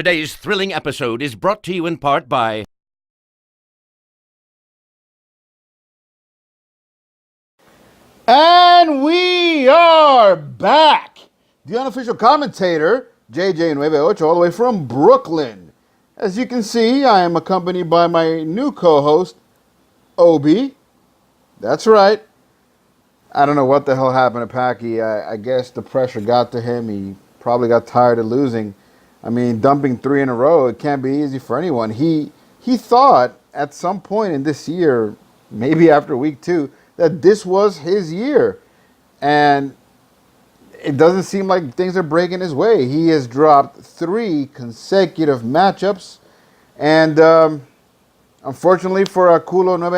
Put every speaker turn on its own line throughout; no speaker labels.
Today's thrilling episode is brought to you in part by...
And we are back! The unofficial commentator, JJ98, all the way from Brooklyn. As you can see, I am accompanied by my new co-host, Obi. That's right. I don't know what the hell happened to Paki. I guess the pressure got to him. He probably got tired of losing. I mean, dumping 3 in a row, it can't be easy for anyone. He thought at some point in this year, maybe after week 2, that this was his year. And it doesn't seem like things are breaking his way. He has dropped 3 consecutive matchups. And unfortunately for Culo Nueve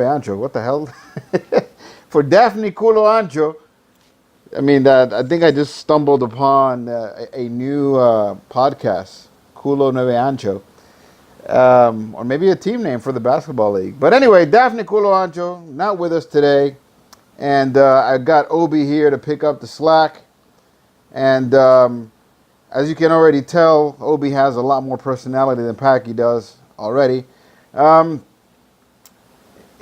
Ancho, what the hell? For Daphne Culo Ancho, I mean, I think I just stumbled upon a new podcast, Culo Nueve Ancho. Or maybe a team name for the basketball league. But anyway, Daphne Culo Ancho, not with us today. And I got Obi here to pick up the slack. And as you can already tell, Obi has a lot more personality than Paki does already.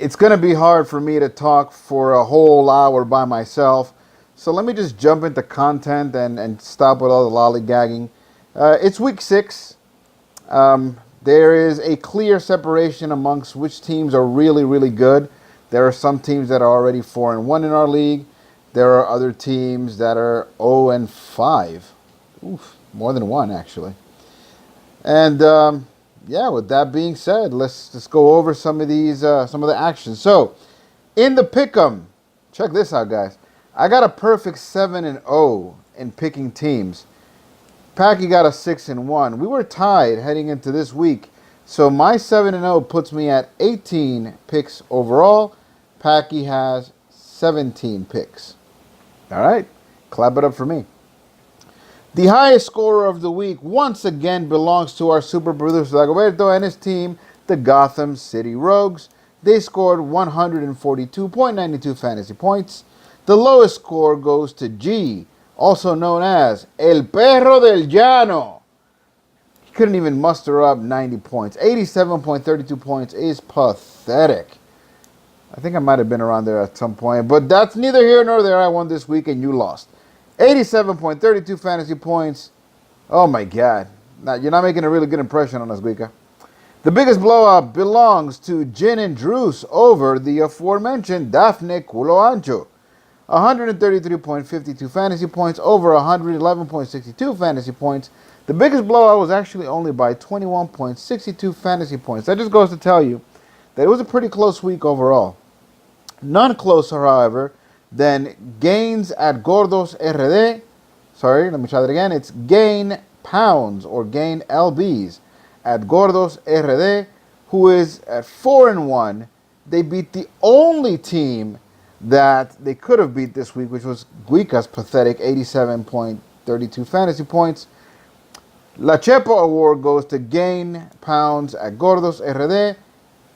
It's going to be hard for me to talk for a whole hour by myself. So let me just jump into content and stop with all the lollygagging. It's week 6. There is a clear separation amongst which teams are really, really good. There are some teams that are already 4-1 in our league. There are other teams that are 0-5. Oof, more than one actually. And yeah, with that being said, let's just go over some of these, some of the actions. So, in the pick'em, check this out, guys. I got a perfect 7-0 in picking teams. Paki got a 6-1. We were tied heading into this week. So my 7-0 puts me at 18 picks overall. Paki has 17 picks. All right, clap it up for me. The highest scorer of the week once again belongs to our super producer Dagoberto and his team, the Gotham City Rogues. They scored 142.92 fantasy points. The lowest score goes to G, also known as El Perro del Llano. He couldn't even muster up 90 points. 87.32 points is pathetic. I think I might have been around there at some point, but that's neither here nor there. I won this week and you lost. 87.32 fantasy points. Oh my God. Now, you're not making a really good impression on us, Guica. The biggest blowout belongs to Gin and Druce over the aforementioned Daphne Culo Ancho. 133.52 fantasy points over 111.62 fantasy points. The biggest blowout was actually only by 21.62 fantasy points. That just goes to tell you that it was a pretty close week overall. None closer, however, than gains at Gordos RD. Sorry, let me try that again. It's gain pounds or gain LBs at Gordos RD, who is at 4-1. They beat the only team that they could have beat this week, which was Guica's pathetic 87.32 fantasy points. La Chepo Award goes to Gain Pounds at Gordos RD,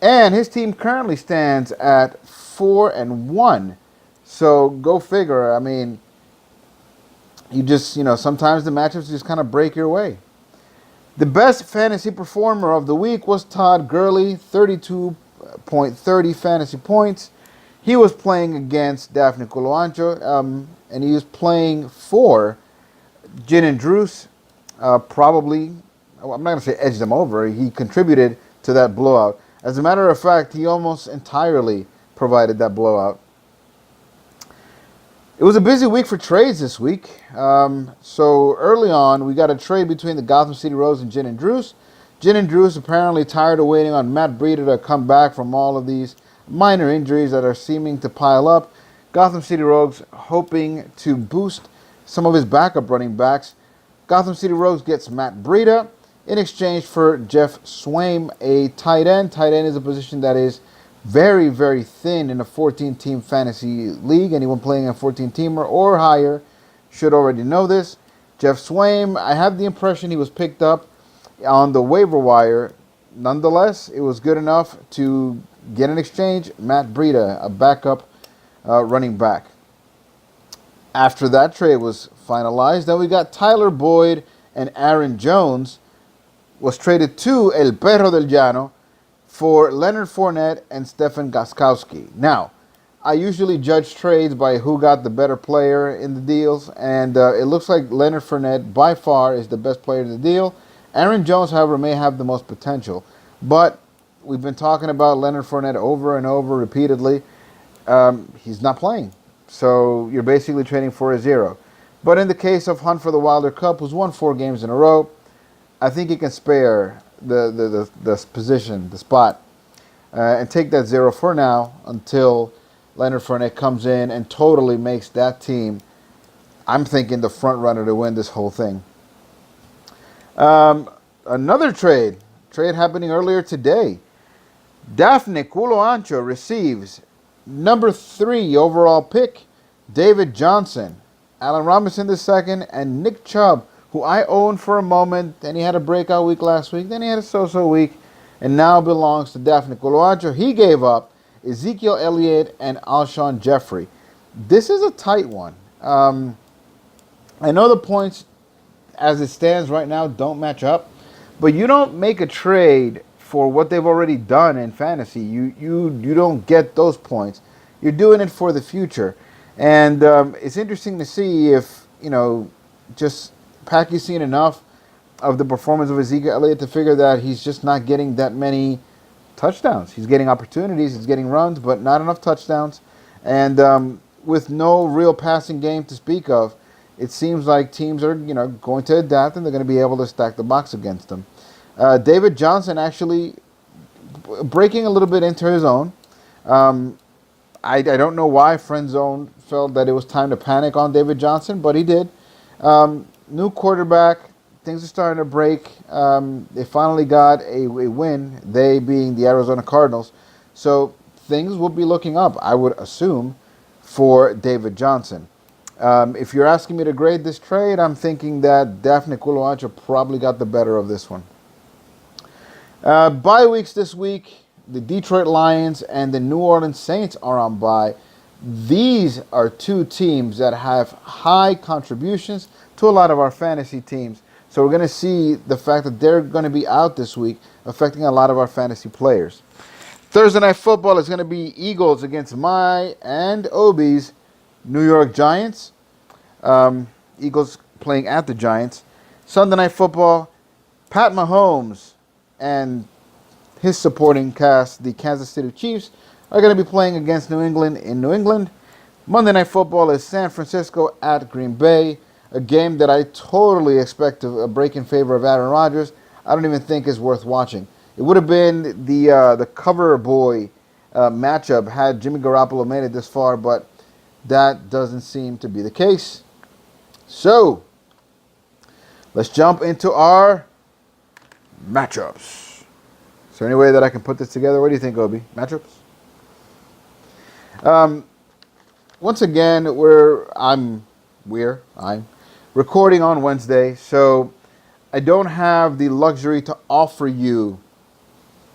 and his team currently stands at 4-1. So go figure. I mean, you just, sometimes the matchups just kind of break your way. The best fantasy performer of the week was Todd Gurley, 32.30 fantasy points. He was playing against Daphne Culo Ancho, and he was playing for Gin and Druce. Probably, I'm not going to say edged them over. He contributed to that blowout. As a matter of fact, he almost entirely provided that blowout. It was a busy week for trades this week. So early on, we got a trade between the Gotham City Rogues and Gin and Druce. Gin and Druce apparently tired of waiting on Matt Breida to come back from all of these minor injuries that are seeming to pile up. Gotham City Rogues hoping to boost some of his backup running backs. Gotham City Rogues gets Matt Breida in exchange for Jeff Swaim, a tight end. Tight end is a position that is very, very thin in a 14-team fantasy league. Anyone playing a 14-teamer or higher should already know this. Jeff Swaim, I have the impression he was picked up on the waiver wire. Nonetheless, it was good enough to get in exchange Matt Breida, a backup running back. After that trade was finalized, then we got Tyler Boyd and Aaron Jones was traded to El Perro del Llano for Leonard Fournette and Stefan Gostkowski. Now, I usually judge trades by who got the better player in the deals, and it looks like Leonard Fournette by far is the best player in the deal. Aaron Jones, however, may have the most potential, but we've been talking about Leonard Fournette over and over repeatedly. He's not playing, so you're basically trading for a zero. But in the case of Hunt for the Wilder Cup, who's won 4 games in a row, I think he can spare the position, the spot, and take that zero for now until Leonard Fournette comes in and totally makes that team, I'm thinking, the front runner to win this whole thing. Another trade happening earlier today. Daphne Culo Ancho receives number 3 overall pick, David Johnson, Allen Robinson II, and Nick Chubb, who I owned for a moment. Then he had a breakout week last week. Then he had a so-so week, and now belongs to Daphne Culo Ancho. He gave up Ezekiel Elliott and Alshon Jeffrey. This is a tight one. I know the points as it stands right now don't match up, but you don't make a trade for what they've already done in fantasy. You don't get those points. You're doing it for the future. And it's interesting to see if, just Paki's seen enough of the performance of Ezekiel Elliott to figure that he's just not getting that many touchdowns. He's getting opportunities, he's getting runs, but not enough touchdowns. And with no real passing game to speak of, it seems like teams are, going to adapt and they're going to be able to stack the box against them. David Johnson actually breaking a little bit into his own. I don't know why Friend Zone felt that it was time to panic on David Johnson, but he did. New quarterback, things are starting to break. They finally got a win, they being the Arizona Cardinals. So things will be looking up, I would assume, for David Johnson. If you're asking me to grade this trade, I'm thinking that Daphne Culo Ancho probably got the better of this one. Bye weeks this week. The Detroit Lions and the New Orleans Saints are on bye. These are 2 teams that have high contributions to a lot of our fantasy teams. So we're going to see the fact that they're going to be out this week affecting a lot of our fantasy players. Thursday Night Football is going to be Eagles against my and Obi's New York Giants. Eagles playing at the Giants. Sunday Night Football, Pat Mahomes and his supporting cast, the Kansas City Chiefs, are going to be playing against New England in New England. Monday Night Football is San Francisco at Green Bay, a game that I totally expect to break in favor of Aaron Rodgers. I don't even think is worth watching. It would have been the cover boy matchup had Jimmy Garoppolo made it this far, but that doesn't seem to be the case. So, let's jump into our matchups. Is there any way that I can put this together? What do you think, Obi? Matchups? Once again, I'm recording on Wednesday, so I don't have the luxury to offer you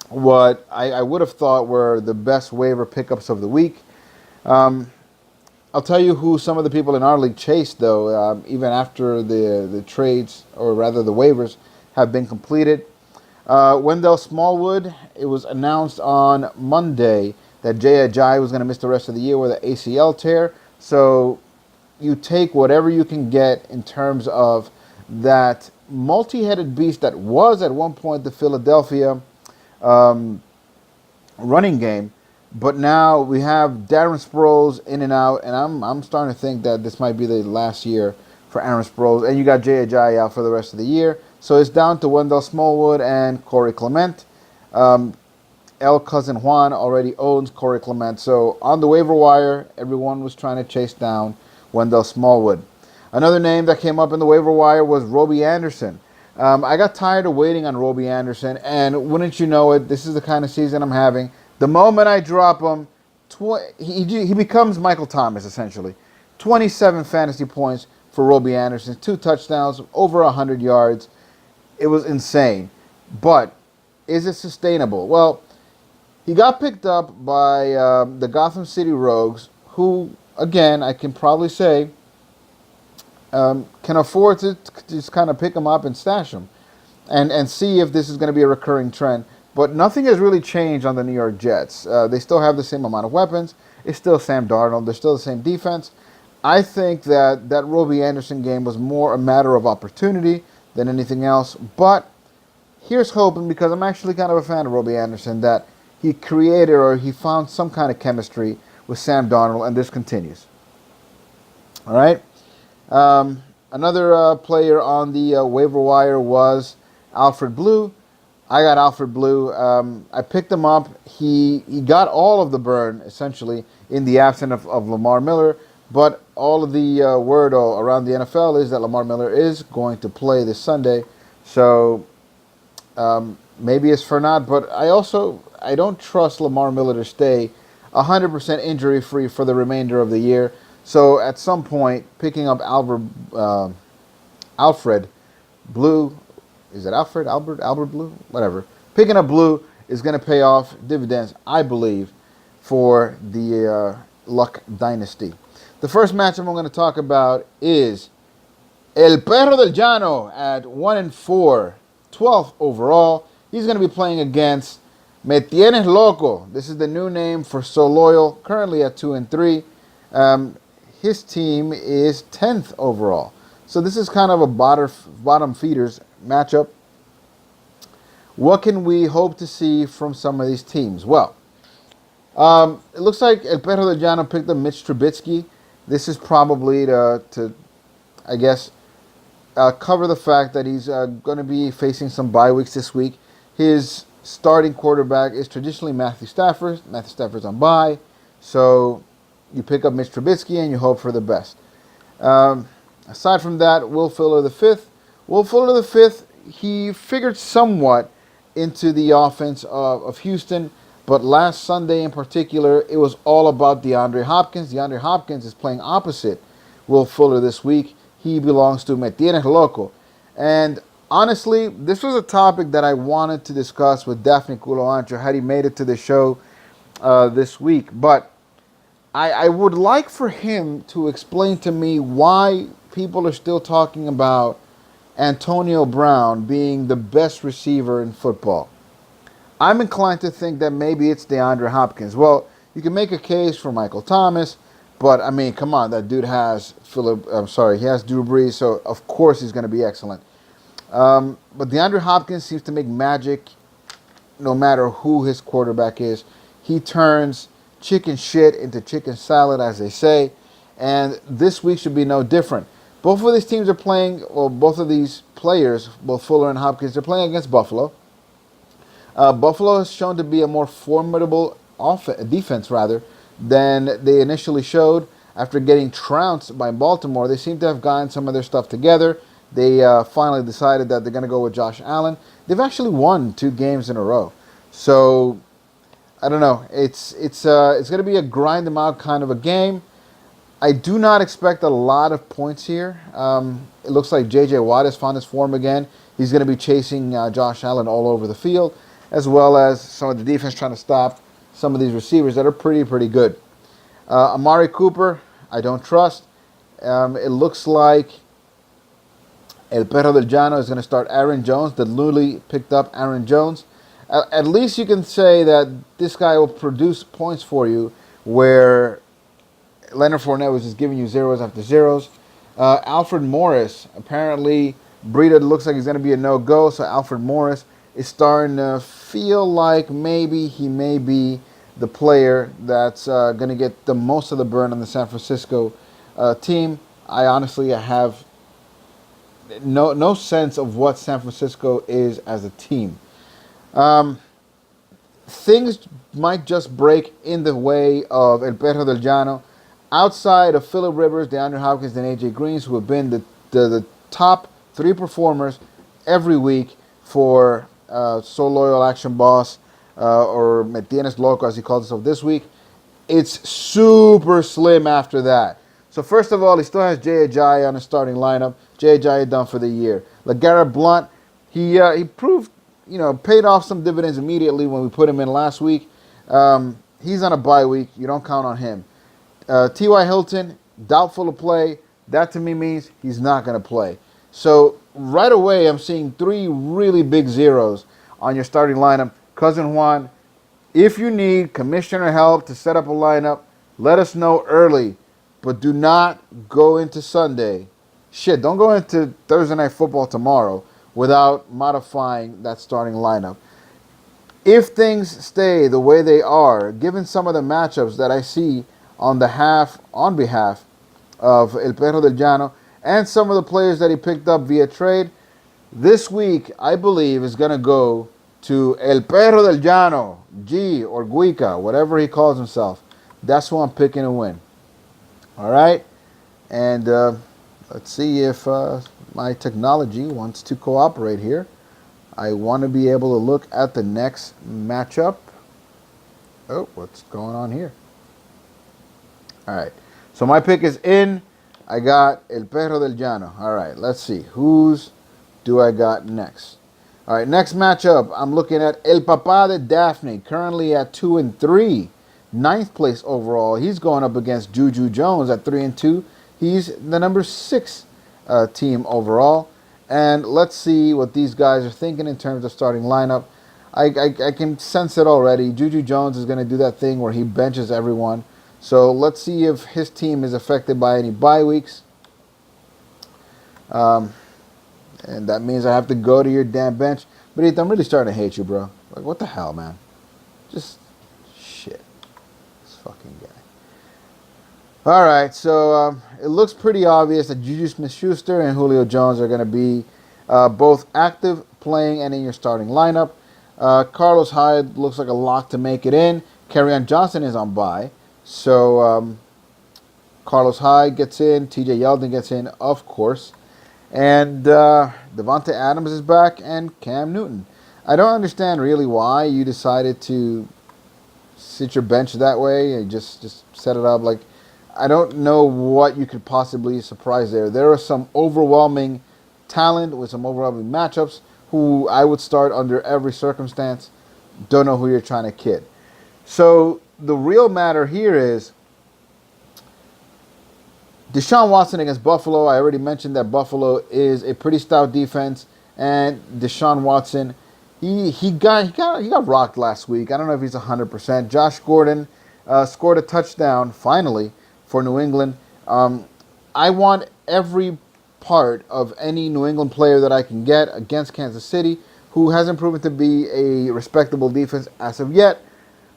what I would have thought were the best waiver pickups of the week. I'll tell you who some of the people in our league chased, though, even after the trades, or rather the waivers, have been completed. Wendell Smallwood, it was announced on Monday that Jay Ajayi was going to miss the rest of the year with an ACL tear. So you take whatever you can get in terms of that multi-headed beast that was at one point the Philadelphia running game. But now we have Darren Sproles in and out, and I'm starting to think that this might be the last year for Aaron Sproles. And you got Jay Ajayi out for the rest of the year. So it's down to Wendell Smallwood and Corey Clement. El Cousin Juan already owns Corey Clement. So on the waiver wire, everyone was trying to chase down Wendell Smallwood. Another name that came up in the waiver wire was Robbie Anderson. I got tired of waiting on Robbie Anderson, and wouldn't you know it, this is the kind of season I'm having. The moment I drop him, he becomes Michael Thomas, essentially. 27 fantasy points for Robbie Anderson, 2 touchdowns, over 100 yards. It was insane. But is it sustainable? Well, he got picked up by the Gotham City Rogues, who, again, I can probably say, can afford to just kind of pick him up and stash him and see if this is going to be a recurring trend. But nothing has really changed on the New York Jets. They still have the same amount of weapons. It's still Sam Darnold. They're still the same defense. I think that Robbie Anderson game was more a matter of opportunity than anything else. But here's hoping, because I'm actually kind of a fan of Robbie Anderson, that he created or he found some kind of chemistry with Sam Darnold, and this continues. All right. Another player on the waiver wire was Alfred Blue. I got Alfred Blue. I picked him up. He got all of the burn, essentially, in the absence of Lamar Miller. But all of the word around the NFL is that Lamar Miller is going to play this Sunday. So maybe it's for not. But I don't trust Lamar Miller to stay 100% injury-free for the remainder of the year. So at some point, picking up Alfred Blue, is it Alfred, Albert Blue? Whatever. Picking up Blue is going to pay off dividends, I believe, for the Luck Dynasty. The first matchup I'm going to talk about is El Perro del Llano at 1-4, 12th overall. He's going to be playing against Me Tienes Loco. This is the new name for So Loyal, currently at 2-3. His team is 10th overall. So this is kind of a bottom feeders matchup. What can we hope to see from some of these teams? Well, it looks like El Perro del Llano picked up Mitch Trubisky. This is probably to I guess, cover the fact that he's going to be facing some bye weeks this week. His starting quarterback is traditionally Matthew Stafford. Matthew Stafford's on bye. So you pick up Mitch Trubisky and you hope for the best. Aside from that, Will Fuller the fifth. Will Fuller the fifth, he figured somewhat into the offense of Houston, but last Sunday in particular, it was all about DeAndre Hopkins. DeAndre Hopkins is playing opposite Will Fuller this week. He belongs to Me Tienes Loco. And honestly, this was a topic that I wanted to discuss with Daphne Culo Ancho had he made it to the show this week. But I would like for him to explain to me why people are still talking about Antonio Brown being the best receiver in football. I'm inclined to think that maybe it's DeAndre Hopkins. Well, you can make a case for Michael Thomas, but I mean, come on, that dude has he has Drew Brees, so of course he's going to be excellent. But DeAndre Hopkins seems to make magic no matter who his quarterback is. He turns chicken shit into chicken salad, as they say, and this week should be no different. Both of these teams are playing, or both of these players, both Fuller and Hopkins, they're playing against Buffalo. Buffalo has shown to be a more formidable defense than they initially showed. After getting trounced by Baltimore, they seem to have gotten some of their stuff together. They finally decided that they're going to go with Josh Allen. They've actually won 2 games in a row. So, I don't know. It's going to be a grind them out kind of a game. I do not expect a lot of points here. It looks like J.J. Watt has found his form again. He's going to be chasing Josh Allen all over the field, as well as some of the defense trying to stop some of these receivers that are pretty good. Amari Cooper, I don't trust. It looks like El Perro del Llano is going to start Aaron Jones, the newly picked up Aaron Jones. At least you can say that this guy will produce points for you where Leonard Fournette was just giving you zeros after zeros. Alfred Morris, apparently Breida looks like he's going to be a no-go, so Alfred Morris is starting to feel like maybe he may be the player that's going to get the most of the burn on the San Francisco team. I have no sense of what San Francisco is as a team. Things might just break in the way of El Perro del Llano. Outside of Phillip Rivers, DeAndre Hopkins, and A.J. Greens, who have been the top 3 performers every week for So Loyal Action Boss, or Me Tienes Loco, as he calls himself this week, it's super slim after that. So first of all, he still has Jay Ajayi on the starting lineup. Jay Ajayi done for the year. LeGarrette Blount, he proved, paid off some dividends immediately when we put him in last week. He's on a bye week. You don't count on him. T.Y. Hilton, doubtful to play. that to me means he's not going to play. So right away, I'm seeing 3 really big zeros on your starting lineup. Cousin Juan, if you need commissioner help to set up a lineup, let us know early. But do not go into Sunday. Shit, don't go into Thursday Night Football tomorrow without modifying that starting lineup. If things stay the way they are, given some of the matchups that I see on behalf of El Perro del Llano and some of the players that he picked up via trade, this week I believe is going to go to El Perro del Llano, G or Guica, whatever he calls himself. That's who I'm picking to win. All right? And let's see if my technology wants to cooperate here. I want to be able to look at the next matchup. Oh, what's going on here? All right. So my pick is in. I got El Perro del Llano. All right, let's see. Whose do I got next? All right, next matchup, I'm looking at El Papá de Daphne, currently at 2-3, 9th place overall. He's going up against Juju Jones at 3-2. He's the number 6 team overall. And let's see what these guys are thinking in terms of starting lineup. I can sense it already. Juju Jones is going to do that thing where he benches everyone. So let's see if his team is affected by any bye weeks. And that means I have to go to your damn bench. But Ethan, I'm really starting to hate you, bro. Like, what the hell, man? Just shit. This fucking guy. All right, so it looks pretty obvious that Juju Smith-Schuster and Julio Jones are going to be both active, playing, and in your starting lineup. Carlos Hyde looks like a lock to make it in. Kerryon Johnson is on bye. So Carlos Hyde gets in. TJ Yeldon gets in, of course. And Devontae Adams is back, and Cam Newton. I don't understand really why you decided to sit your bench that way and just set it up. Like, I don't know what you could possibly surprise there. There are some overwhelming talent with some overwhelming matchups who I would start under every circumstance. Don't know who you're trying to kid. So the real matter here is Deshaun Watson against Buffalo. I already mentioned that Buffalo is a pretty stout defense, and Deshaun Watson, he got rocked last week. I don't know if he's 100%. Josh Gordon scored a touchdown finally for New England. I want every part of any New England player that I can get against Kansas City, who hasn't proven to be a respectable defense as of yet.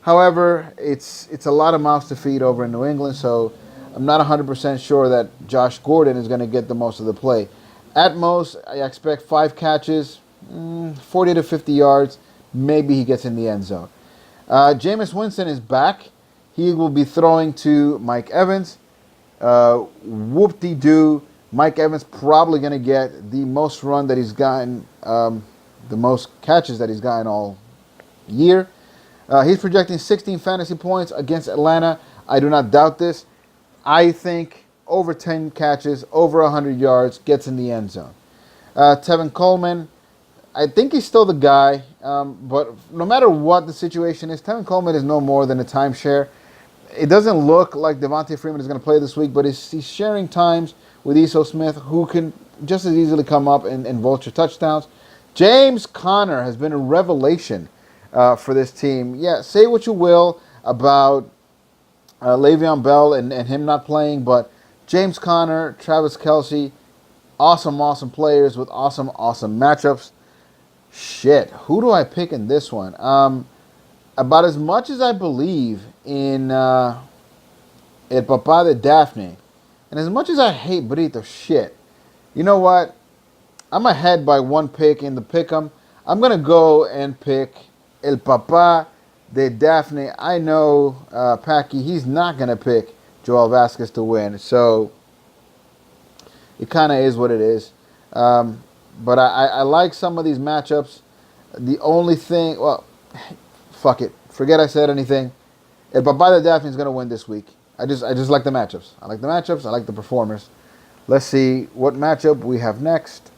However, it's a lot of mouths to feed over in New England, so I'm not 100% sure that Josh Gordon is going to get the most of the play. At most, I expect 5 catches, 40 to 50 yards. Maybe he gets in the end zone. Jameis Winston is back. He will be throwing to Mike Evans. Whoop-de-doo. Mike Evans probably going to get the most run that he's gotten, the most catches that he's gotten all year. He's projecting 16 fantasy points against Atlanta. I do not doubt this. I think over 10 catches, over 100 yards, gets in the end zone. Tevin Coleman, I think he's still the guy, but no matter what the situation is, Tevin Coleman is no more than a timeshare. It doesn't look like Devontae Freeman is going to play this week, but he's sharing times with Eso Smith, who can just as easily come up and vulture touchdowns. James Conner has been a revelation for this team. Yeah, say what you will about Le'Veon Bell and him not playing, but James Conner, Travis Kelce, awesome players with awesome matchups. Shit, who do I pick in this one? About as much as I believe in El Papá de Daphne, and as much as I hate Brito, shit, you know what? I'm ahead by 1 pick in the pick'em. I'm going to go and pick El Papá de Daphne. I know Paki, he's not going to pick Joel Vasquez to win, so it kind of is what it is. But I like some of these matchups. The only thing, well, fuck it. Forget I said anything. El Papá de Daphne is going to win this week. I just like the matchups. I like the matchups. I like the performers. Let's see what matchup we have next.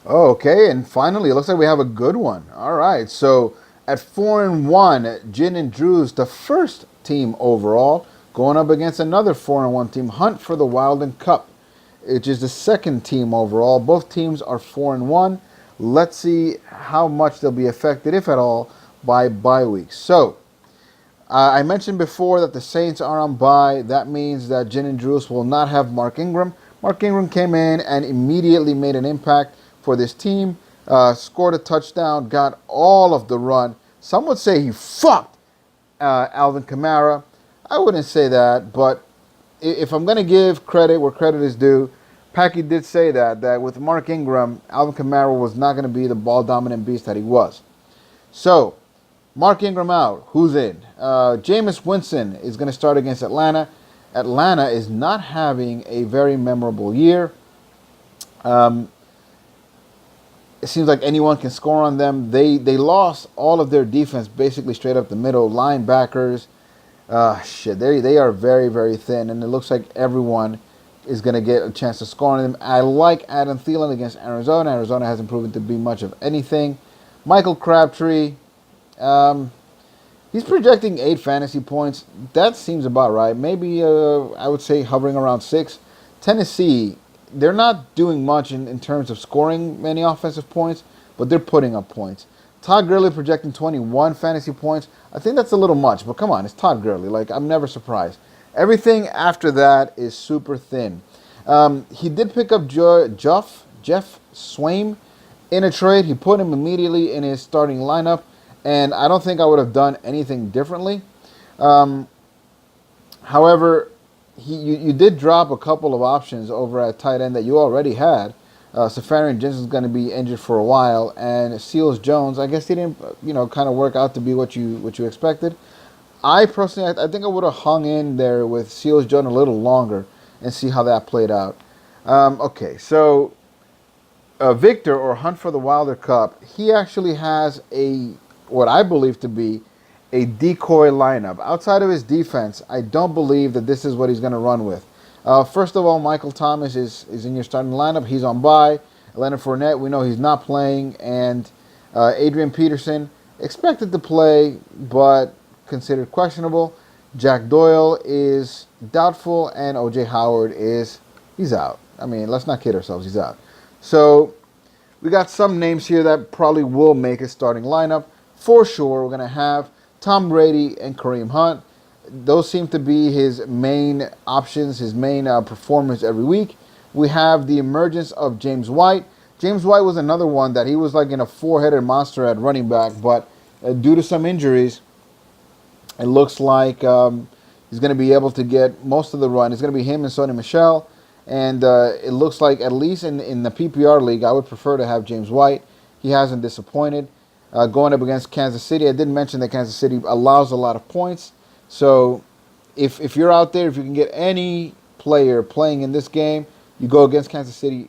Okay, and finally, it looks like we have a good one. All right, so at 4-1, Jin and Drew's the first team overall. going up against another 4-1 team, Hunt for the Wild and Cup, which is the second team overall. Both teams are 4-1. Let's see how much they'll be affected, if at all, by bye weeks. So, I mentioned before that the Saints are on bye. That means that Gin and Juice will not have Mark Ingram. Mark Ingram came in and immediately made an impact for this team. Scored a touchdown, got all of the run. Some would say he fucked Alvin Kamara. I wouldn't say that, but if I'm going to give credit where credit is due, Paki did say that with Mark Ingram, Alvin Kamara was not going to be the ball-dominant beast that he was. So, Mark Ingram out. Who's in? Jameis Winston is going to start against Atlanta. Atlanta is not having a very memorable year. It seems like anyone can score on them. They lost all of their defense basically straight up the middle. Linebackers, they are very, very thin, and it looks like everyone is going to get a chance to score on them. I like Adam Thielen against Arizona. Arizona hasn't proven to be much of anything. Michael Crabtree, he's projecting 8 fantasy points. That seems about right. Maybe I would say hovering around 6. Tennessee, they're not doing much in terms of scoring many offensive points, but they're putting up points. Todd Gurley projecting 21 fantasy points. I think that's a little much, but come on, it's Todd Gurley. Like, I'm never surprised. Everything after that is super thin. He did pick up Jeff Swaim in a trade. He put him immediately in his starting lineup, and I don't think I would have done anything differently. However, you did drop a couple of options over at tight end that you already had. Safarian Jensen's going to be injured for a while, and Seals Jones, I guess he didn't, kind of work out to be what you expected. I personally, I think I would have hung in there with Seals Jones a little longer and see how that played out. Okay, so Victor, or Hunt for the Wilder Cup, he actually has what I believe to be a decoy lineup. Outside of his defense, I don't believe that this is what he's going to run with. First of all, Michael Thomas is in your starting lineup. He's on bye. Leonard Fournette, we know he's not playing. And Adrian Peterson, expected to play, but considered questionable. Jack Doyle is doubtful, and O.J. Howard he's out. I mean, let's not kid ourselves, he's out. So we got some names here that probably will make a starting lineup. For sure, we're going to have Tom Brady and Kareem Hunt. Those seem to be his main options, his main performance every week. We have the emergence of James White. James White was another one that he was like in a 4-headed monster at running back, but due to some injuries, it looks like he's going to be able to get most of the run. It's going to be him and Sonny Michel. And it looks like, at least in the PPR league, I would prefer to have James White. He hasn't disappointed. Going up against Kansas City, I did mention that Kansas City allows a lot of points. So if you're out there, if you can get any player playing in this game, you go against Kansas City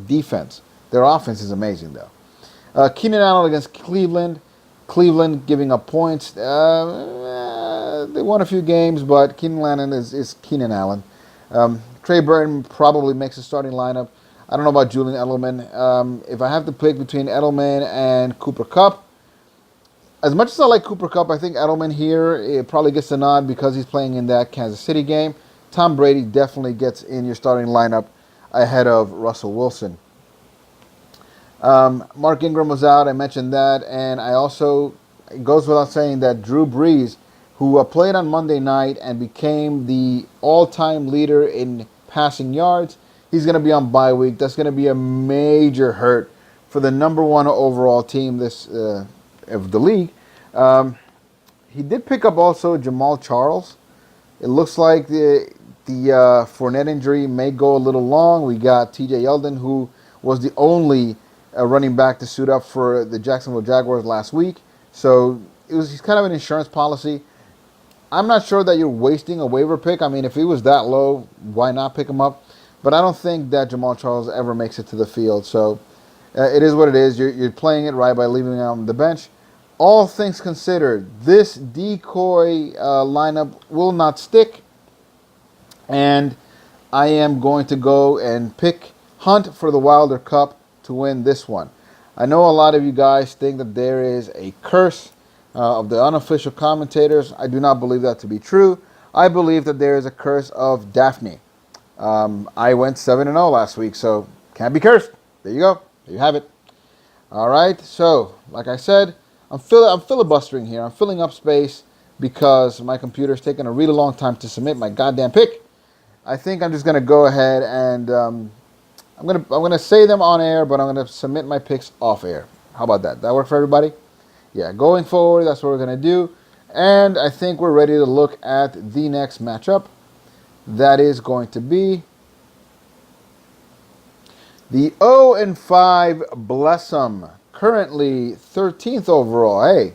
defense. Their offense is amazing, though. Keenan Allen against Cleveland. Cleveland giving up points. They won a few games, but Keenan Allen is Keenan Allen. Trey Burton probably makes a starting lineup. I don't know about Julian Edelman. If I have to pick between Edelman and Cooper Kupp, as much as I like Cooper Kupp, I think Edelman here probably gets the nod because he's playing in that Kansas City game. Tom Brady definitely gets in your starting lineup ahead of Russell Wilson. Mark Ingram was out. I mentioned that. And I also, it goes without saying that Drew Brees, who played on Monday night and became the all-time leader in passing yards, he's going to be on bye week. That's going to be a major hurt for the number 1 overall team of the league. He did pick up also Jamal Charles. It looks like the Fournette injury may go a little long. We got T.J. Yeldon, who was the only running back to suit up for the Jacksonville Jaguars last week. So he's kind of an insurance policy. I'm not sure that you're wasting a waiver pick. I mean, if he was that low, why not pick him up? But I don't think that Jamal Charles ever makes it to the field. So it is what it is. You're playing it right by leaving him on the bench. All things considered, this decoy lineup will not stick. And I am going to go and pick Hunt for the Wilder Cup to win this one. I know a lot of you guys think that there is a curse of the unofficial commentators. I do not believe that to be true. I believe that there is a curse of Daphne. I went 7-0 last week, so can't be cursed. There you go. There you have it. All right. So, like I said, I'm filibustering here. I'm filling up space because my computer's taking a really long time to submit my goddamn pick. I think I'm just gonna go ahead and I'm gonna say them on air, but I'm gonna submit my picks off air. How about that? That work for everybody? Yeah. Going forward, that's what we're gonna do. And I think we're ready to look at the next matchup. That is going to be the 0-5 Blessum, currently 13th overall. Hey,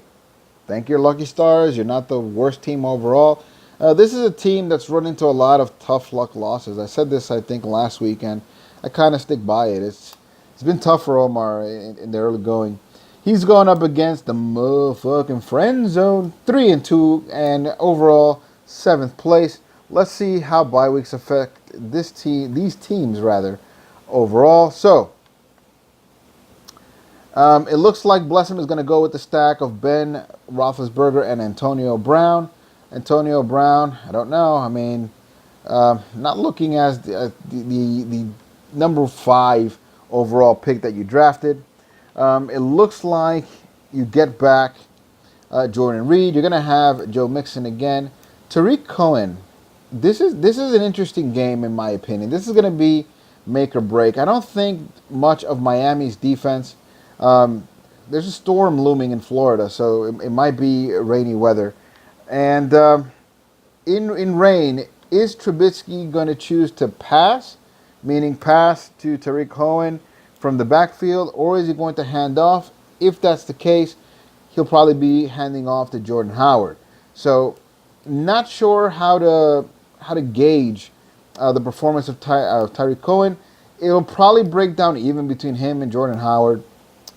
thank your lucky stars. You're not the worst team overall. This is a team that's run into a lot of tough luck losses. I said this, I think, last week, and I kind of stick by it. It's been tough for Omar in the early going. He's going up against the motherfucking friend zone, 3-2, and overall 7th place. Let's see how bye weeks affect these teams overall. So, it looks like Blessing is going to go with the stack of Ben Roethlisberger and Antonio Brown. Antonio Brown, I don't know. I mean, not looking as the number 5 overall pick that you drafted. It looks like you get back Jordan Reed. You're going to have Joe Mixon again. Tariq Cohen. This is an interesting game in my opinion. This is going to be make or break. I don't think much of Miami's defense. There's a storm looming in Florida, so it might be rainy weather. And in rain, is Trubisky going to choose to pass, meaning pass to Tariq Cohen from the backfield, or is he going to hand off? If that's the case, he'll probably be handing off to Jordan Howard. So, not sure how to gauge the performance of Tariq Cohen. It'll probably break down even between him and Jordan Howard.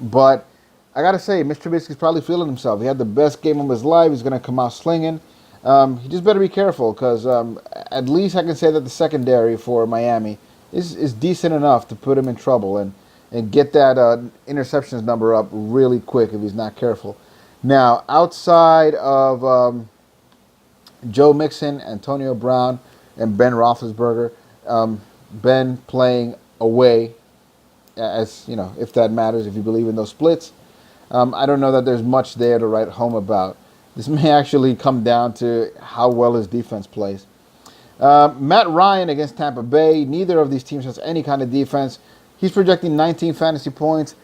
But I got to say, Mr. Trubisky's probably feeling himself. He had the best game of his life. He's going to come out slinging. He just better be careful because at least I can say that the secondary for Miami is decent enough to put him in trouble and get that interceptions number up really quick if he's not careful. Now, outside of Joe Mixon, Antonio Brown, and Ben Roethlisberger. Ben playing away, as you know, if that matters, if you believe in those splits. I don't know that there's much there to write home about. This may actually come down to how well his defense plays. Matt Ryan against Tampa Bay. Neither of these teams has any kind of defense. He's projecting 19 fantasy points.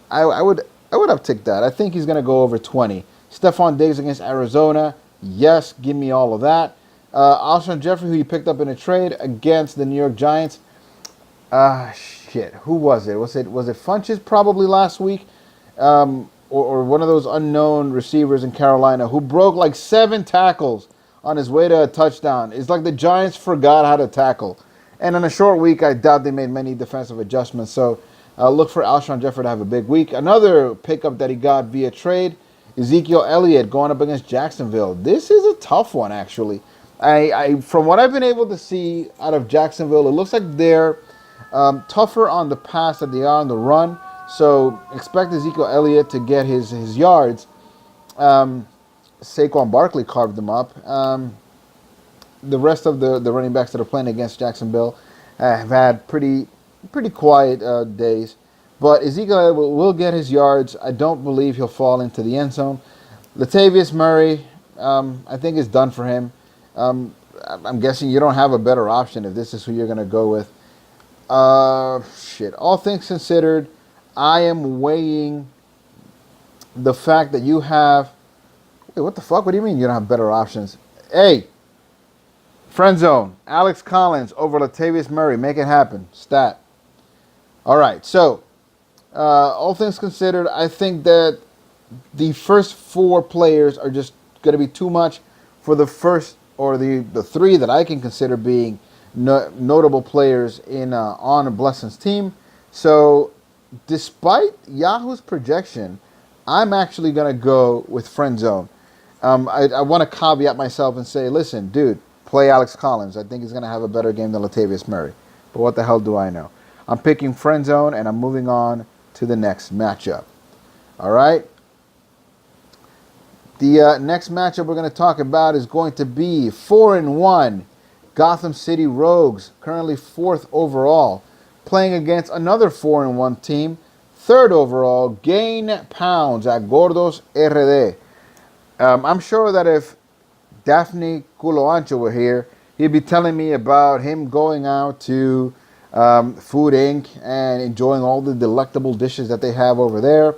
I would uptick that. I think he's going to go over 20. Stephon Diggs against Arizona. Yes, give me all of that. Alshon Jeffrey, who you picked up in a trade against the New York Giants. Who was it? Was it Funches probably last week? Or one of those unknown receivers in Carolina who broke like 7 tackles on his way to a touchdown. It's like the Giants forgot how to tackle. And in a short week, I doubt they made many defensive adjustments. So look for Alshon Jeffrey to have a big week. Another pickup that he got via trade, Ezekiel Elliott going up against Jacksonville. This is a tough one, actually. I from what I've been able to see out of Jacksonville, it looks like they're tougher on the pass than they are on the run. So expect Ezekiel Elliott to get his yards. Saquon Barkley carved them up. The rest of the running backs that are playing against Jacksonville have had pretty quiet days. But Ezekiel Elliott will get his yards. I don't believe he'll fall into the end zone. Latavius Murray, I think is done for him. I'm guessing you don't have a better option if this is who you're going to go with. All things considered, I am weighing the fact that you have... Wait, what the fuck? What do you mean you don't have better options? Hey, friend zone. Alex Collins over Latavius Murray. Make it happen. Stat. All right, so all things considered, I think that the first 4 players are just going to be too much for the first or the 3 that I can consider being notable players on Blessing's team. So despite Yahoo's projection, I'm actually going to go with friend zone. I want to caveat myself and say, listen, dude, play Alex Collins. I think he's going to have a better game than Latavius Murray. But what the hell do I know? I'm picking friend zone, and I'm moving on to the next matchup. All right? The next matchup we're going to talk about is going to be 4-1 Gotham City Rogues, currently 4th overall, playing against another 4-1 team, 3rd overall, Gain Pounds at Gordos RD. I'm sure that if Daphne Culo Ancho were here, he'd be telling me about him going out to Food Inc. and enjoying all the delectable dishes that they have over there.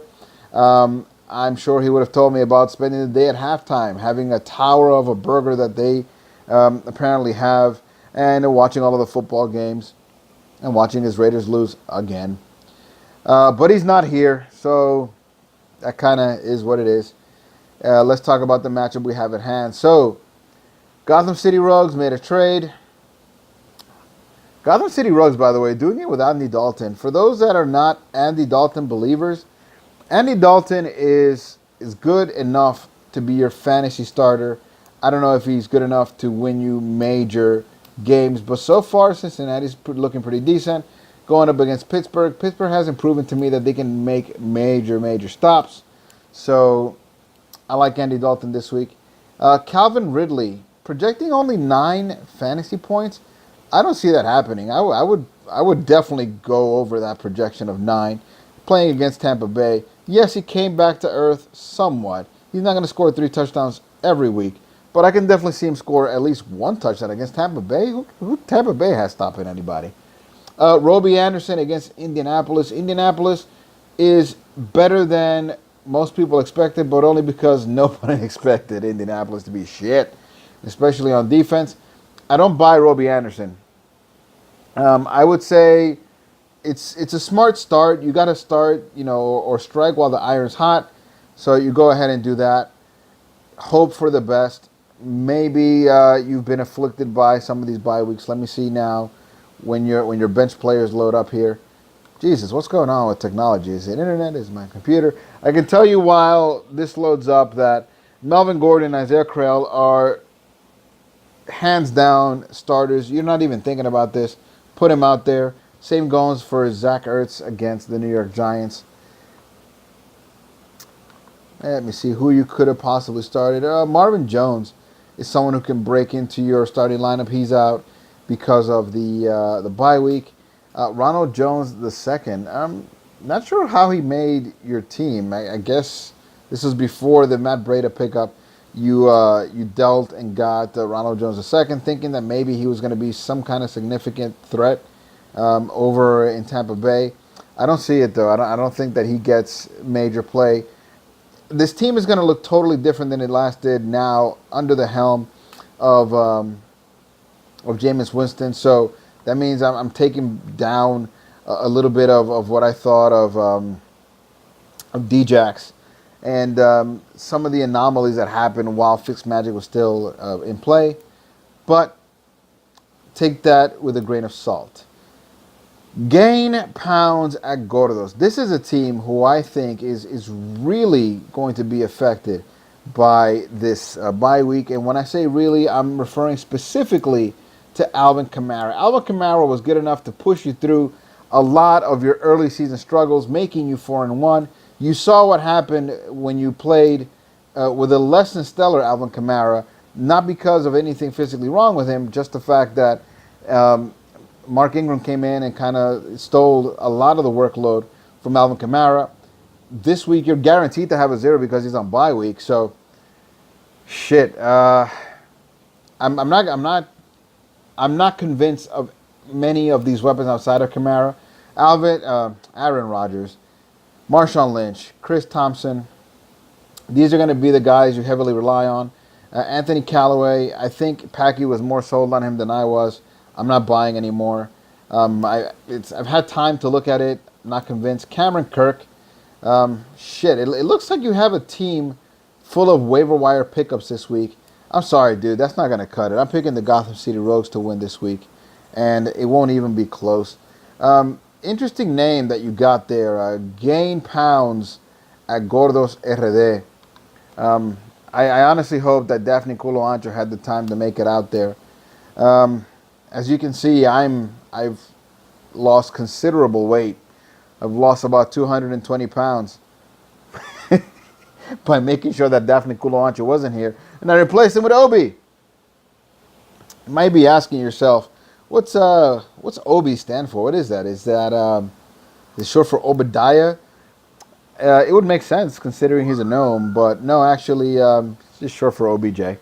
I'm sure he would have told me about spending the day at halftime, having a tower of a burger that they apparently have, and watching all of the football games, and watching his Raiders lose again. But he's not here, so that kind of is what it is. Let's talk about the matchup we have at hand. So, Gotham City Rogues made a trade. Gotham City Rogues, by the way, doing it with Andy Dalton. For those that are not Andy Dalton believers, Andy Dalton is good enough to be your fantasy starter. I don't know if he's good enough to win you major games, but so far Cincinnati's looking pretty decent. Going up against Pittsburgh. Pittsburgh hasn't proven to me that they can make major stops. So I like Andy Dalton this week. Calvin Ridley, projecting only 9 fantasy points. I don't see that happening. I would definitely go over that projection of 9. Playing against Tampa Bay. Yes, he came back to earth somewhat. He's not going to score 3 touchdowns every week, but I can definitely see him score at least 1 touchdown against Tampa Bay. Who Tampa Bay has stopping anybody? Robbie Anderson against Indianapolis. Indianapolis is better than most people expected, but only because nobody expected Indianapolis to be shit, especially on defense. I don't buy Robbie Anderson. I would say it's a smart start. You got to start, or strike while the iron's hot. So you go ahead and do that. Hope for the best. Maybe you've been afflicted by some of these bye weeks. Let me see now when your bench players load up here. Jesus, what's going on with technology? Is it internet? Is it my computer? I can tell you while this loads up that Melvin Gordon and Isaiah Crowell are hands down starters. You're not even thinking about this. Put him out there. Same goes for Zach Ertz against the New York Giants. Let me see who you could have possibly started. Marvin Jones is someone who can break into your starting lineup. He's out because of the bye week. Ronald Jones II. I'm not sure how he made your team. I guess this was before the Matt Breida pickup. You dealt and got Ronald Jones II, thinking that maybe he was going to be some kind of significant threat over in Tampa Bay. I don't see it though. I don't think that he gets major play. This team is going to look totally different than it last did now under the helm of Jameis Winston. So that means I'm taking down a little bit of what I thought of D-Jax and some of the anomalies that happened while Fitzmagic was still in play. But take that with a grain of salt. Gain Pounds at Gordos. This is a team who I think is really going to be affected by this bye week. And when I say really, I'm referring specifically to Alvin Kamara. Alvin Kamara was good enough to push you through a lot of your early season struggles, making you 4-1. You saw what happened when you played with a less than stellar Alvin Kamara, not because of anything physically wrong with him, just the fact that Mark Ingram came in and kind of stole a lot of the workload from Alvin Kamara. This week, you're guaranteed to have a 0 because he's on bye week. So, shit. I'm not convinced of many of these weapons outside of Kamara. Aaron Rodgers, Marshawn Lynch, Chris Thompson. These are going to be the guys you heavily rely on. Anthony Callaway, I think Paki was more sold on him than I was. I'm not buying anymore. I've had time to look at it. Not convinced. Cameron Kirk. It looks like you have a team full of waiver wire pickups this week. I'm sorry, dude. That's not going to cut it. I'm picking the Gotham City Rogues to win this week, and it won't even be close. Interesting name that you got there. Gain Pounds at Gordos RD. I honestly hope that Daphne Culo Ancho had the time to make it out there. As you can see, I've lost considerable weight. I've lost about 220 pounds. by making sure that Daphne Kuluancho wasn't here, and I replaced him with Obi. You might be asking yourself, what's Obi stand for? What is that? Is it short for Obadiah? It would make sense considering he's a gnome, but no, actually, it's just short for OBJ.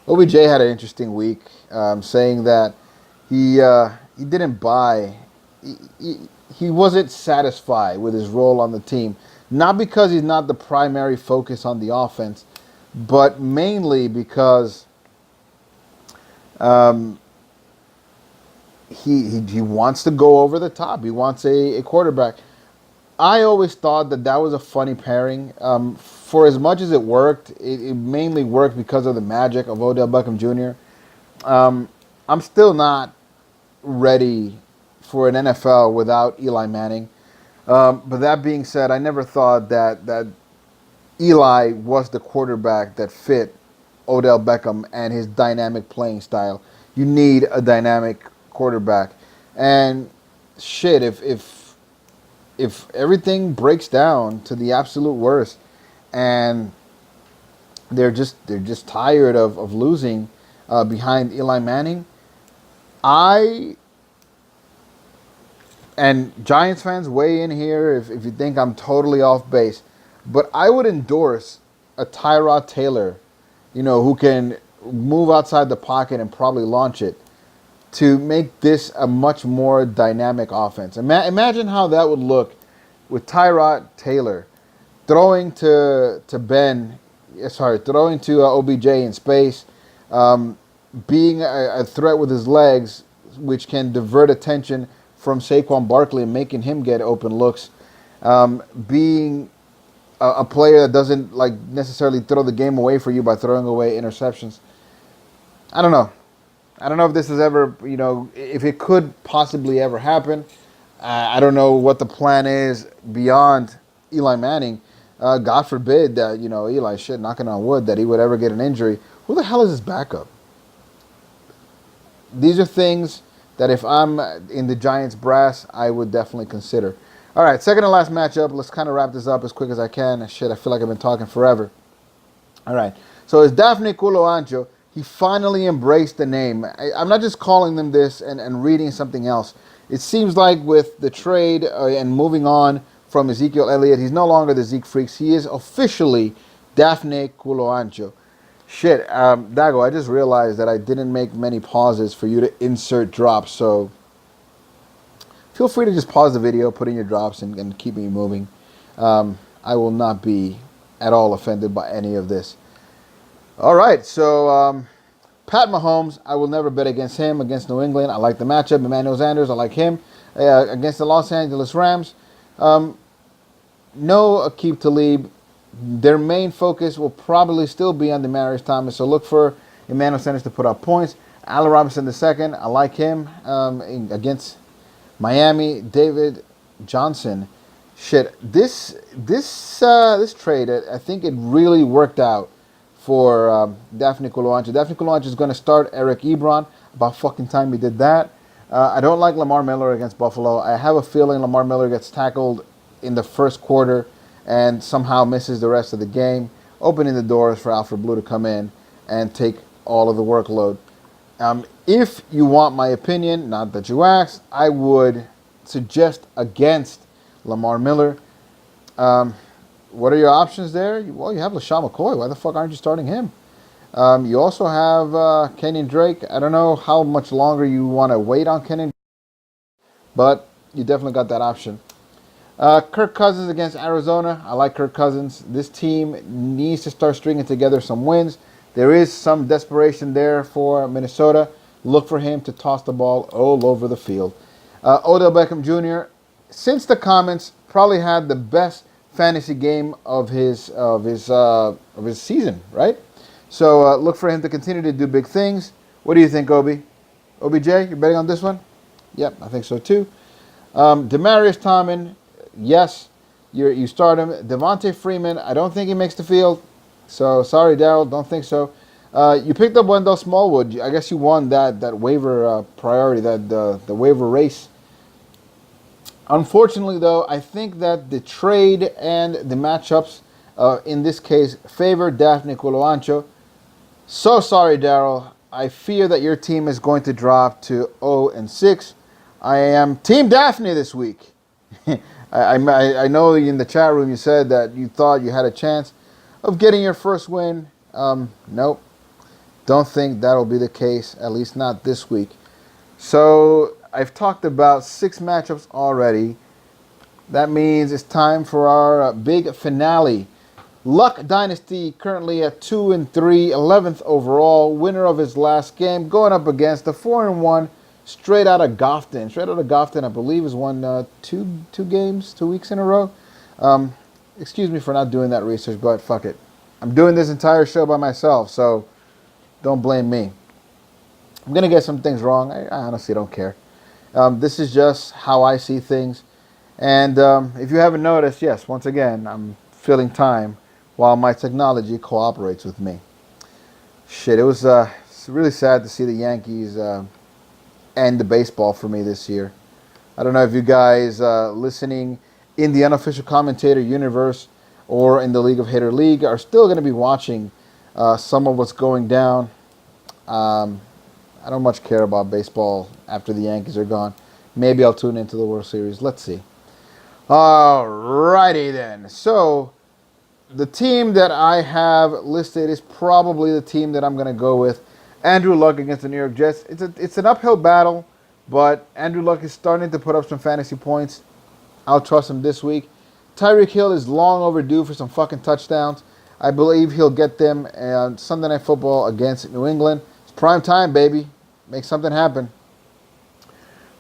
OBJ had an interesting week, saying that he didn't buy, he wasn't satisfied with his role on the team, not because he's not the primary focus on the offense, but mainly because he wants to go over the top. He wants a quarterback. I always thought that was a funny pairing. For as much as it worked, it mainly worked because of the magic of Odell Beckham Jr. I'm still not ready for an NFL without Eli Manning. But that being said, I never thought that Eli was the quarterback that fit Odell Beckham and his dynamic playing style. You need a dynamic quarterback. And shit, if everything breaks down to the absolute worst and they're just tired of losing behind Eli Manning, and Giants fans weigh in here if you think I'm totally off base, but I would endorse a Tyrod Taylor, who can move outside the pocket and probably launch it, to make this a much more dynamic offense. Imagine how that would look with Tyrod Taylor throwing to OBJ in space, being a threat with his legs, which can divert attention from Saquon Barkley and making him get open looks, being a player that doesn't necessarily throw the game away for you by throwing away interceptions. I don't know if this is ever, if it could possibly ever happen. I don't know what the plan is beyond Eli Manning. God forbid that, Eli, knocking on wood, that he would ever get an injury. Who the hell is his backup? These are things that if I'm in the Giants brass, I would definitely consider. All right, second to last matchup. Let's kind of wrap this up as quick as I can. Shit, I feel like I've been talking forever. All right, so it's Daphne Kuluancho. He finally embraced the name. I'm not just calling them this and reading something else. It seems like with the trade and moving on from Ezekiel Elliott, he's no longer the Zeke Freaks. He is officially Daphne Kuluancho. Shit, Dago, I just realized that I didn't make many pauses for you to insert drops, so feel free to just pause the video, put in your drops, and keep me moving. I will not be at all offended by any of this. All right, so Pat Mahomes, I will never bet against him, against New England. I like the matchup. Emmanuel Sanders, I like him. Against the Los Angeles Rams, no Aqib Talib. Their main focus will probably still be on Demaryius Thomas, so look for Emmanuel Sanders to put up points. Allen Robinson II, I like him against Miami. David Johnson, shit. This trade, I think it really worked out for Daphne Kuluancho. Daphne Kuluancho is going to start Eric Ebron. About fucking time he did that. I don't like Lamar Miller against Buffalo. I have a feeling Lamar Miller gets tackled in the first quarter and somehow misses the rest of the game, opening the doors for Alfred Blue to come in and take all of the workload. If you want my opinion, not that you asked, I would suggest against Lamar Miller. What are your options there? Well, you have LaShawn McCoy. Why the fuck aren't you starting him? You also have Kenyon Drake. I don't know how much longer you want to wait on Kenyon, but you definitely got that option. Kirk Cousins against Arizona. I like Kirk Cousins. This team needs to start stringing together some wins. There is some desperation there for Minnesota. Look for him to toss the ball all over the field. Odell Beckham Jr., since the comments, probably had the best fantasy game of his season, right? So look for him to continue to do big things. What do you think, Obi? OBJ, you're betting on this one? Yep, I think so too. Demaryius Thomas, yes, you start him. Devontae Freeman, I don't think he makes the field. So sorry, Daryl, don't think so. You picked up Wendell Smallwood. I guess you won that waiver priority, the waiver race. Unfortunately, though, I think that the trade and the matchups in this case, favor Daphne Culo Ancho. So sorry, Daryl. I fear that your team is going to drop to 0-6. I am Team Daphne this week. I know in the chat room you said that you thought you had a chance of getting your first win. Nope. Don't think that'll be the case, at least not this week. So I've talked about 6 matchups already. That means it's time for our big finale. Luck Dynasty currently at 2-3, 11th overall, winner of his last game, going up against the 4-1 straight out of Gofton. Straight out of Gofton, I believe, has won two weeks in a row. Excuse me for not doing that research, but fuck it. I'm doing this entire show by myself, so don't blame me. I'm going to get some things wrong. I honestly don't care. This is just how I see things. And if you haven't noticed, yes, once again, I'm filling time while my technology cooperates with me. Shit, it was really sad to see the Yankees end the baseball for me this year. I don't know if you guys listening in the unofficial commentator universe or in the League of Hater League are still going to be watching some of what's going down. I don't much care about baseball after the Yankees are gone. Maybe I'll tune into the World Series. Let's see. Alrighty then. So the team that I have listed is probably the team that I'm going to go with. Andrew Luck against the New York Jets. It's an uphill battle, but Andrew Luck is starting to put up some fantasy points. I'll trust him this week. Tyreek Hill is long overdue for some fucking touchdowns. I believe he'll get them on Sunday Night Football against New England. It's prime time, baby. Make something happen.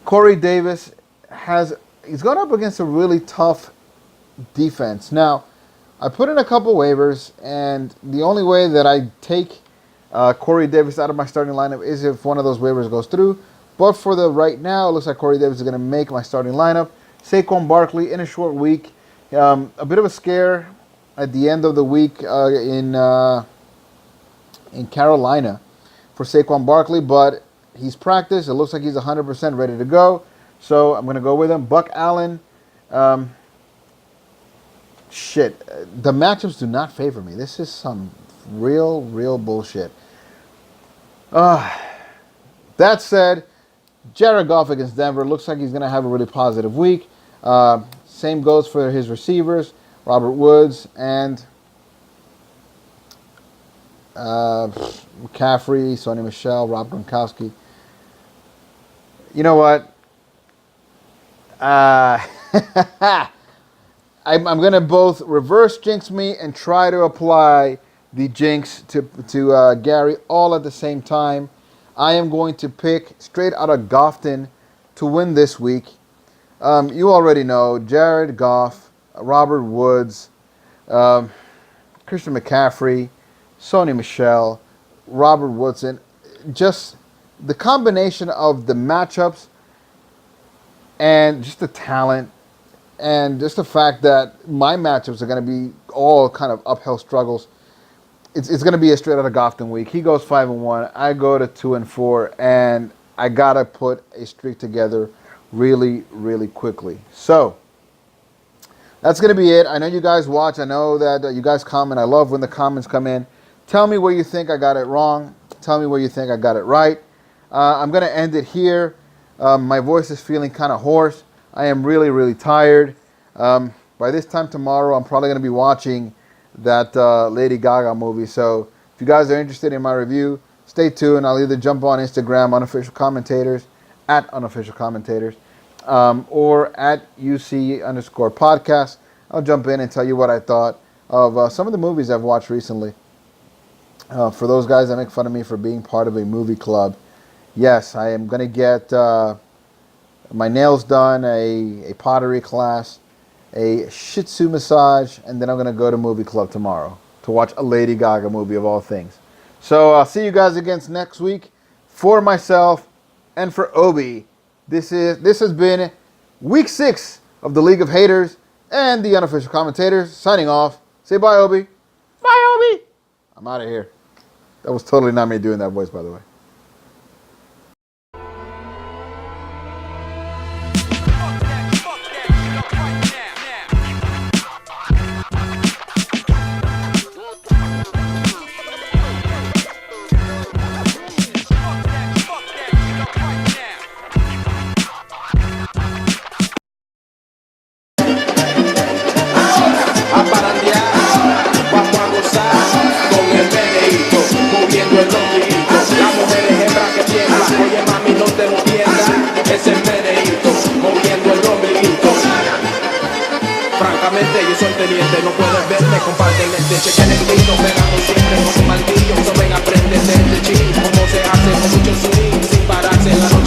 Corey Davis he's gone up against a really tough defense. Now, I put in a couple waivers, and the only way that I take Corey Davis out of my starting lineup is if one of those waivers goes through. But for the right now, it looks like Corey Davis is going to make my starting lineup. Saquon Barkley in a short week. A bit of a scare at the end of the week in Carolina for Saquon Barkley, but he's practiced. It looks like he's 100% ready to go. So I'm going to go with him. Buck Allen. The matchups do not favor me. This is some real bullshit. That said, Jared Goff against Denver looks like he's going to have a really positive week. Same goes for his receivers, Robert Woods and McCaffrey, Sonny Michel, Rob Gronkowski. You know what? I'm going to both reverse jinx me and try to apply the jinx to Gary all at the same time. I am going to pick straight out of Gofton to win this week. You already know Jared Goff, Robert Woods, Christian McCaffrey, Sonny Michel, Robert Woodson. Just the combination of the matchups and just the talent and just the fact that my matchups are going to be all kind of uphill struggles. It's going to be a straight out of Gofton week. He goes 5-1. I go to 2-4, and I got to put a streak together really quickly. So that's going to be it. I know you guys watch. I know that you guys comment. I love when the comments come in. Tell me where you think I got it wrong. Tell me where you think I got it right. I'm going to end it here. My voice is feeling kind of hoarse. I am really tired. By this time tomorrow, I'm probably going to be watching that Lady Gaga movie. So if you guys are interested in my review, stay tuned. I'll either jump on Instagram, unofficial commentators, at unofficial commentators, or at UC_podcast. I'll jump in and tell you what I thought of some of the movies I've watched recently. For those guys that make fun of me for being part of a movie club, yes, I am going to get my nails done, a pottery class, a Shih Tzu massage, and then I'm going to go to movie club tomorrow to watch a Lady Gaga movie of all things. So I'll see you guys again next week. For myself and for Obi, this has been week 6 of the League of Haters and the unofficial commentators signing off. Say bye, Obi. Bye, Obi. I'm out of here. That was totally not me doing that voice, by the way.
soy teniente, no puedes verme, comparten este cheque en el vino, pegando siempre con un martillo, so ven aprende de este chill, cómo se hace con mucho swing, sin pararse en la noche.